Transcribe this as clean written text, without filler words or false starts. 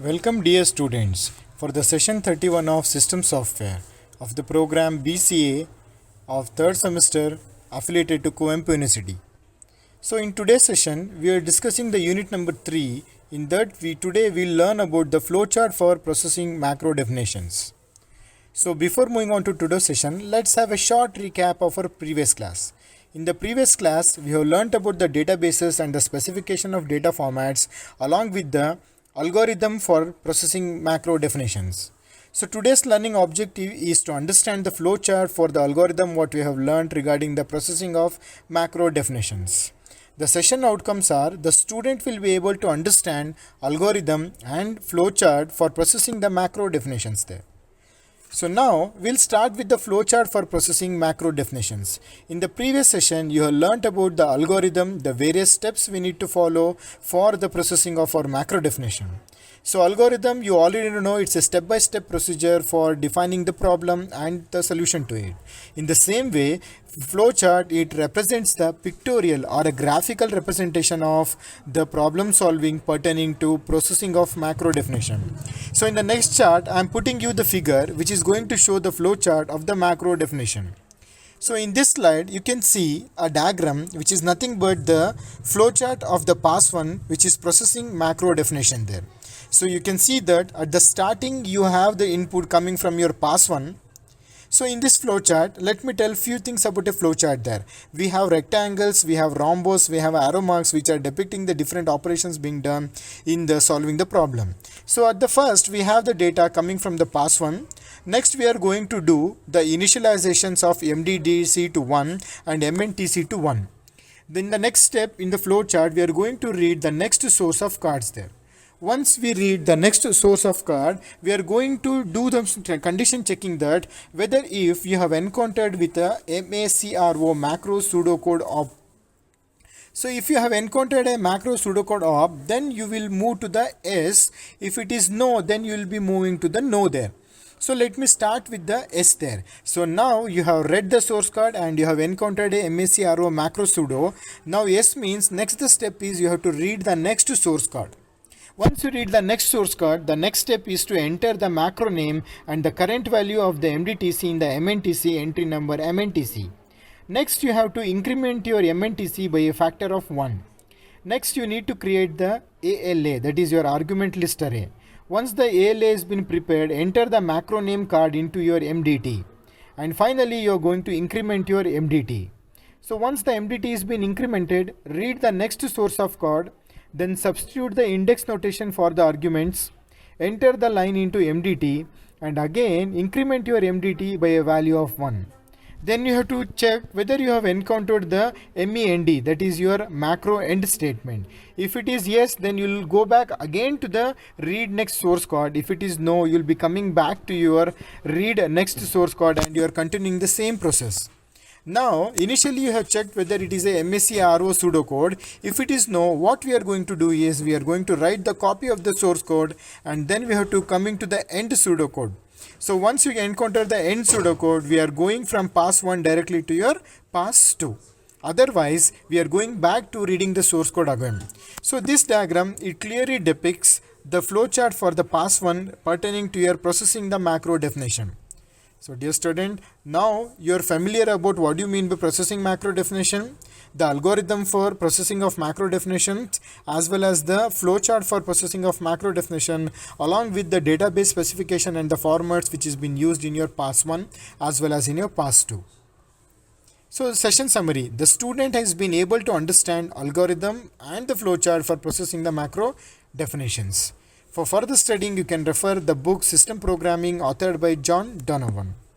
Welcome dear students for the session 31 of System Software of the program BCA of third semester affiliated to Coimbatore University. So in today's session we are discussing the unit number 3. In that today we'll learn about the flowchart for processing macro definitions. So before moving on to today's session, let's have a short recap of our previous class. In the previous class, we have learnt about the databases and the specification of data formats along with the algorithm for processing macro definitions. So today's learning objective is to understand the flowchart for the algorithm what we have learnt regarding the processing of macro definitions. The session outcomes are the student will be able to understand algorithm and flowchart for processing the macro definitions there. So now we'll start with the flowchart for processing macro definitions. In the previous session, you have learnt about the algorithm, the various steps we need to follow for the processing of our macro definition. So algorithm, you already know it's a step-by-step procedure for defining the problem and the solution to it. In the same way, flowchart, it represents the pictorial or a graphical representation of the problem solving pertaining to processing of macro definition. So in the next chart, I am putting you the figure which is going to show the flowchart of the macro definition. So in this slide, you can see a diagram which is nothing but the flowchart of the pass one, which is processing macro definition there. So you can see that at the starting you have the input coming from your pass one. So in this flowchart, let me tell few things about a flowchart there. We have rectangles, we have rhombus, we have arrow marks which are depicting the different operations being done in the solving the problem. So at the first we have the data coming from the pass one. Next we are going to do the initializations of MDDC to 1 and MNTC to 1. Then the next step in the flowchart, we are going to read the next source of cards there. Once we read the next source of card, we are going to do the condition checking that whether if you have encountered with a macro macro pseudocode op. So if you have encountered a macro pseudocode op, then you will move to the S. If it is no, then you will be moving to the no there. So let me start with the S there. So now you have read the source card and you have encountered a macro macro pseudo. Now S means next the step is you have to read the next source card. Once you read the next source card, the next step is to enter the macro name and the current value of the MDTC in the MNTC entry number MNTC. Next you have to increment your MNTC by a factor of 1. Next you need to create the ALA, that is your argument list array. Once the ALA has been prepared, enter the macro name card into your MDT. And finally you are going to increment your MDT. So once the MDT has been incremented, read the next source of card. Then substitute the index notation for the arguments, enter the line into MDT and again increment your MDT by a value of 1. Then you have to check whether you have encountered the MEND, that is your macro end statement. If it is yes, then you will go back again to the read next source code. If it is no, you will be coming back to your read next source code and you are continuing the same process. Now, initially you have checked whether it is a macro pseudocode. If it is no, what we are going to do is we are going to write the copy of the source code and then we have to coming to the end pseudocode. So once you encounter the end pseudocode, we are going from pass 1 directly to your pass 2. Otherwise, we are going back to reading the source code again. So this diagram, it clearly depicts the flowchart for the pass 1 pertaining to your processing the macro definition. So dear student, now you are familiar about what do you mean by processing macro definition, the algorithm for processing of macro definitions as well as the flowchart for processing of macro definition along with the database specification and the formats which is been used in your pass 1 as well as in your pass 2. So session summary, the student has been able to understand algorithm and the flowchart for processing the macro definitions. For further studying, you can refer the book System Programming authored by John Donovan.